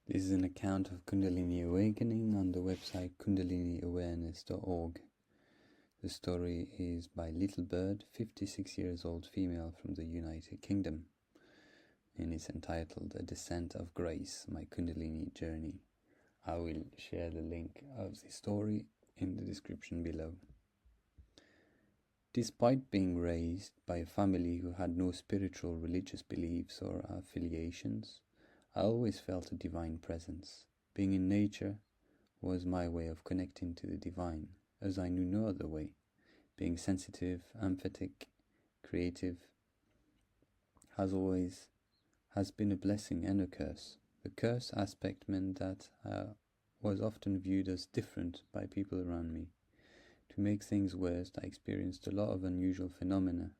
This is an account of Kundalini awakening on the website kundaliniawareness.org. The story is by Little Bird, 56 years old female from the United Kingdom, and it's entitled A Descent of Grace, My Kundalini Journey. I will share the link of the story in the description below. Despite being raised by a family who had no spiritual religious beliefs or affiliations, I always felt a divine presence. Being in nature was my way of connecting to the divine, as I knew no other way. Being sensitive, empathetic, creative has been a blessing and a curse. The curse aspect meant that I was often viewed as different by people around me. To make things worse, I experienced a lot of unusual phenomena,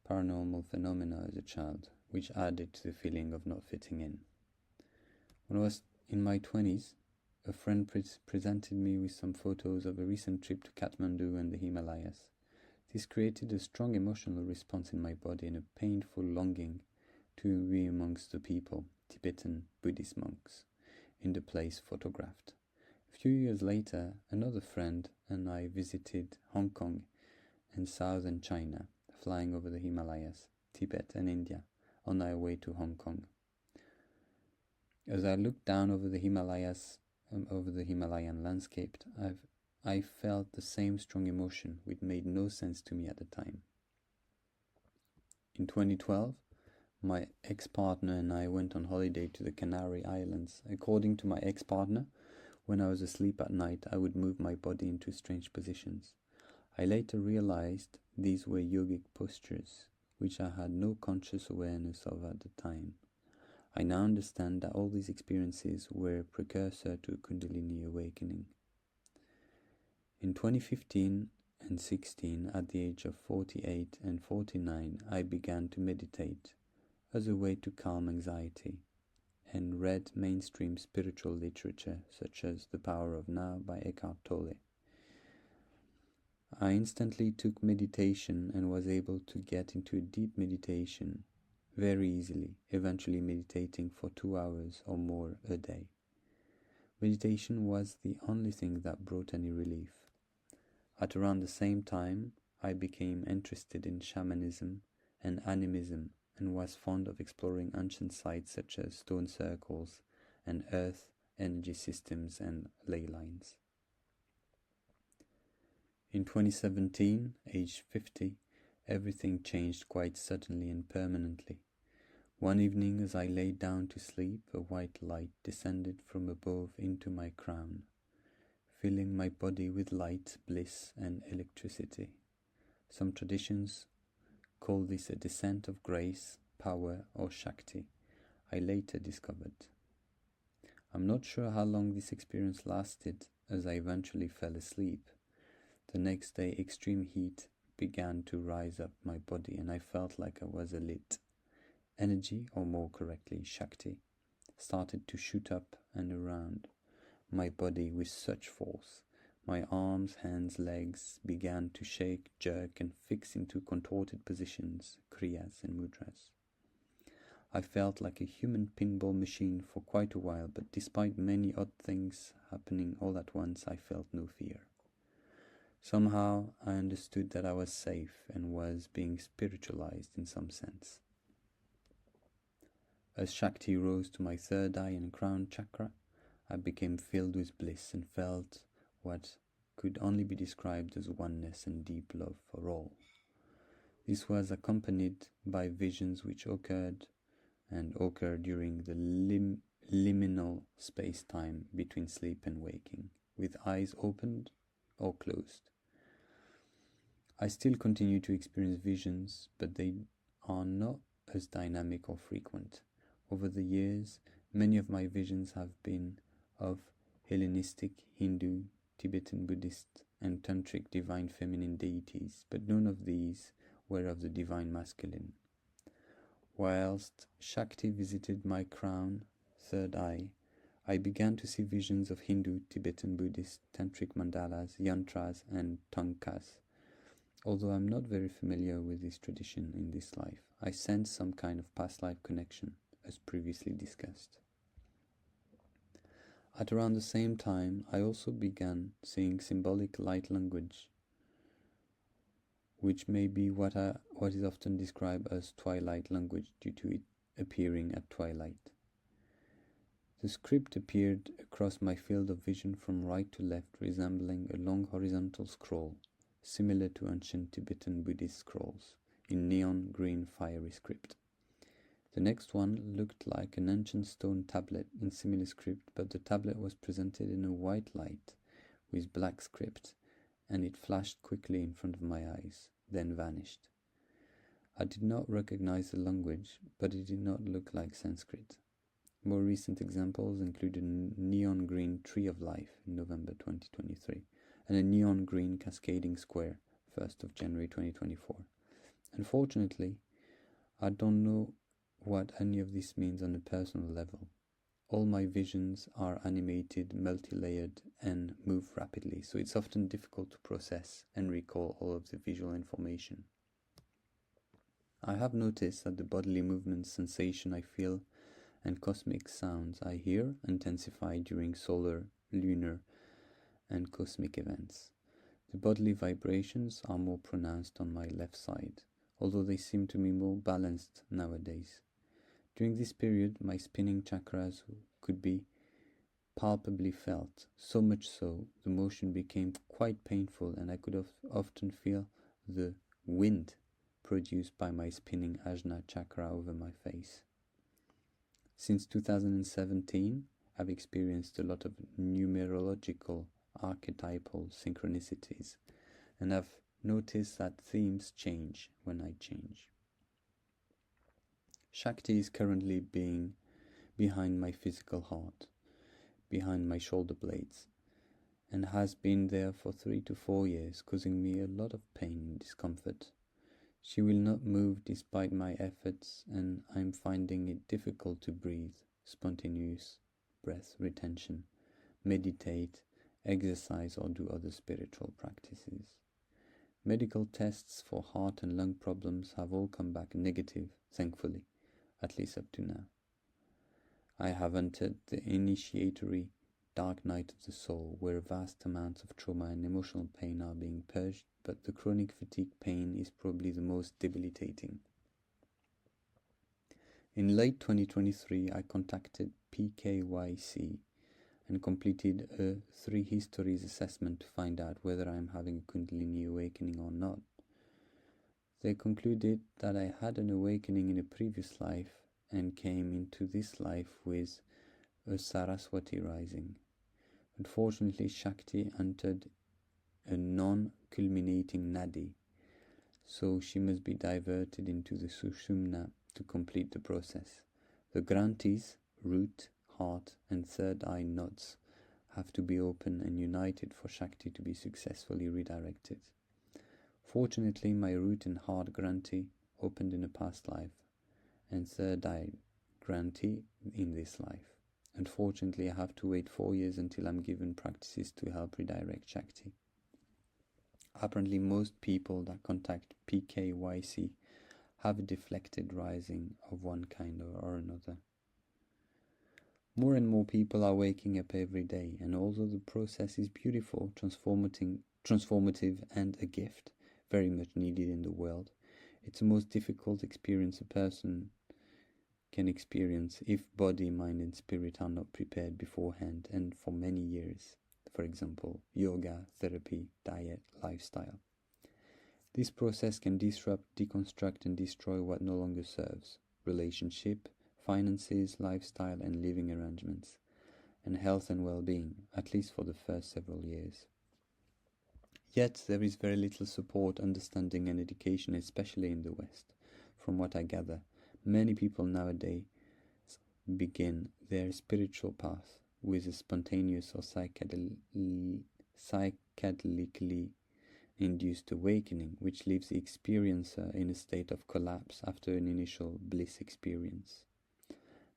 paranormal phenomena as a child, which added to the feeling of not fitting in. When I was in my 20s, a friend presented me with some photos of a recent trip to Kathmandu and the Himalayas. This created a strong emotional response in my body and a painful longing to be amongst the people, Tibetan Buddhist monks, in the place photographed. A few years later, another friend and I visited Hong Kong and southern China, flying over the Himalayas, Tibet and India, on our way to Hong Kong. As I looked down over the Himalayas, over the Himalayan landscape, I felt the same strong emotion which made no sense to me at the time. In 2012, my ex-partner and I went on holiday to the Canary Islands. According to my ex-partner, when I was asleep at night, I would move my body into strange positions. I later realized these were yogic postures, which I had no conscious awareness of at the time. I now understand that all these experiences were a precursor to Kundalini awakening. In 2015 and 16, at the age of 48 and 49, I began to meditate as a way to calm anxiety, and read mainstream spiritual literature such as The Power of Now by Eckhart Tolle. I instantly took meditation and was able to get into a deep meditation very easily, eventually meditating for 2 hours or more a day. Meditation was the only thing that brought any relief. At around the same time, I became interested in shamanism and animism and was fond of exploring ancient sites such as stone circles and earth energy systems and ley lines. In 2017, aged 50, everything changed quite suddenly and permanently. One evening, as I lay down to sleep, a white light descended from above into my crown, filling my body with light, bliss, and electricity. Some traditions call this a descent of grace, power, or Shakti, I later discovered. I'm not sure how long this experience lasted, as I eventually fell asleep. The next day, extreme heat began to rise up my body, and I felt like I was lit. Energy, or more correctly, Shakti, started to shoot up and around my body with such force. My arms, hands, legs began to shake, jerk, and fix into contorted positions, kriyas and mudras. I felt like a human pinball machine for quite a while, but despite many odd things happening all at once, I felt no fear. Somehow I understood that I was safe and was being spiritualized in some sense. As Shakti rose to my third eye and crown chakra, I became filled with bliss and felt what could only be described as oneness and deep love for all. This was accompanied by visions which occur during the liminal space-time between sleep and waking, with eyes opened or closed. I still continue to experience visions, but they are not as dynamic or frequent. Over the years, many of my visions have been of Hellenistic, Hindu, Tibetan Buddhist, and Tantric divine feminine deities, but none of these were of the divine masculine. Whilst Shakti visited my crown, third eye, I began to see visions of Hindu, Tibetan Buddhist, Tantric mandalas, yantras, and tankas. Although I'm not very familiar with this tradition in this life, I sense some kind of past life connection, as previously discussed. At around the same time, I also began seeing symbolic light language, which may be what is often described as twilight language due to it appearing at twilight. The script appeared across my field of vision from right to left, resembling a long horizontal scroll, similar to ancient Tibetan Buddhist scrolls, in neon green fiery script. The next one looked like an ancient stone tablet in similar script, but the tablet was presented in a white light with black script, and it flashed quickly in front of my eyes, then vanished. I did not recognize the language, but it did not look like Sanskrit. More recent examples include a neon green tree of life in November 2023, and a neon green cascading square, 1st of January 2024. Unfortunately, I don't know what any of this means on a personal level. All my visions are animated, multi-layered, and move rapidly, so it's often difficult to process and recall all of the visual information. I have noticed that the bodily movement sensation I feel and cosmic sounds I hear intensify during solar, lunar, and cosmic events. The bodily vibrations are more pronounced on my left side, although they seem to be more balanced nowadays. During this period, my spinning chakras could be palpably felt, so much so the motion became quite painful, and I could often feel the wind produced by my spinning ajna chakra over my face. Since 2017, I've experienced a lot of numerological archetypal synchronicities, and I've noticed that themes change when I change. Shakti is currently being behind my physical heart, behind my shoulder blades, and has been there for 3 to 4 years, causing me a lot of pain and discomfort. She will not move despite my efforts, and I'm finding it difficult to breathe, spontaneous breath retention, meditate, exercise, or do other spiritual practices. Medical tests for heart and lung problems have all come back negative, thankfully, at least up to now. I have entered the initiatory dark night of the soul, where vast amounts of trauma and emotional pain are being purged, but the chronic fatigue pain is probably the most debilitating. In late 2023, I contacted PKYC and completed a 3 histories assessment to find out whether I am having a Kundalini awakening or not. They concluded that I had an awakening in a previous life and came into this life with a Saraswati rising. Unfortunately, Shakti entered a non-culminating nadi, so she must be diverted into the Sushumna to complete the process. The granthis, root, heart, and third eye nodes have to be open and united for Shakti to be successfully redirected. Fortunately, my root and heart granthi opened in a past life, and third eye granthi in this life. Unfortunately, I have to wait 4 years until I'm given practices to help redirect Shakti. Apparently, most people that contact PKYC have a deflected rising of one kind or another. More and more people are waking up every day, and although the process is beautiful, transformative, and a gift, very much needed in the world, it's the most difficult experience a person can experience if body, mind, and spirit are not prepared beforehand and for many years. For example, yoga, therapy, diet, lifestyle. This process can disrupt, deconstruct, and destroy what no longer serves: relationship, finances, lifestyle, and living arrangements, and health and well-being, at least for the first several years. Yet there is very little support, understanding, and education, especially in the West. From what I gather, many people nowadays begin their spiritual path with a spontaneous or psychedelically induced awakening, which leaves the experiencer in a state of collapse after an initial bliss experience.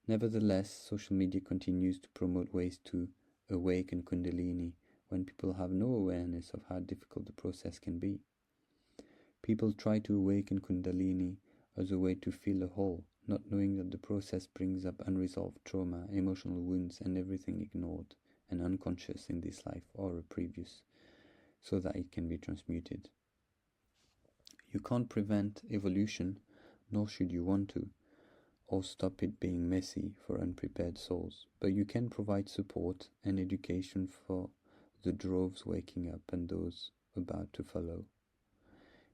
Nevertheless, social media continues to promote ways to awaken Kundalini when people have no awareness of how difficult the process can be. People try to awaken Kundalini as a way to fill a hole, not knowing that the process brings up unresolved trauma, emotional wounds, and everything ignored, and unconscious in this life or a previous, so that it can be transmuted. You can't prevent evolution, nor should you want to, or stop it being messy for unprepared souls, but you can provide support and education for the droves waking up and those about to follow.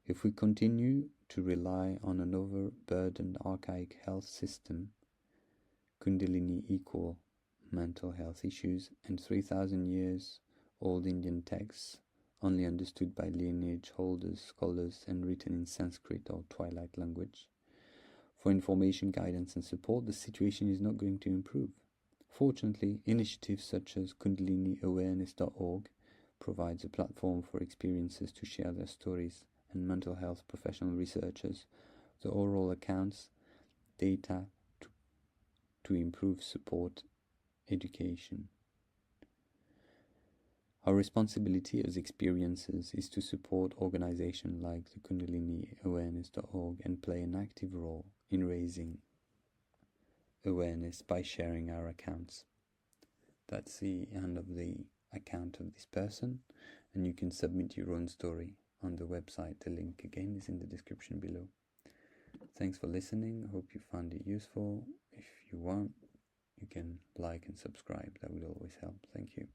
If we continue to rely on an overburdened archaic health system, Kundalini equal mental health issues, and 3,000 years old Indian texts only understood by lineage holders, scholars, and written in Sanskrit or Twilight language, for information, guidance, and support, the situation is not going to improve. Fortunately, initiatives such as KundaliniAwareness.org provides a platform for experiencers to share their stories, and mental health professional researchers the oral accounts, data to improve support, education. Our responsibility as experiencers is to support organizations like the KundaliniAwareness.org and play an active role in raising awareness by sharing our accounts. That's the end of the account of this person, and you can submit your own story on the website. The link again is in the description below. Thanks for listening. Hope you found it useful. If you want, you can like and subscribe. That would always help. Thank you.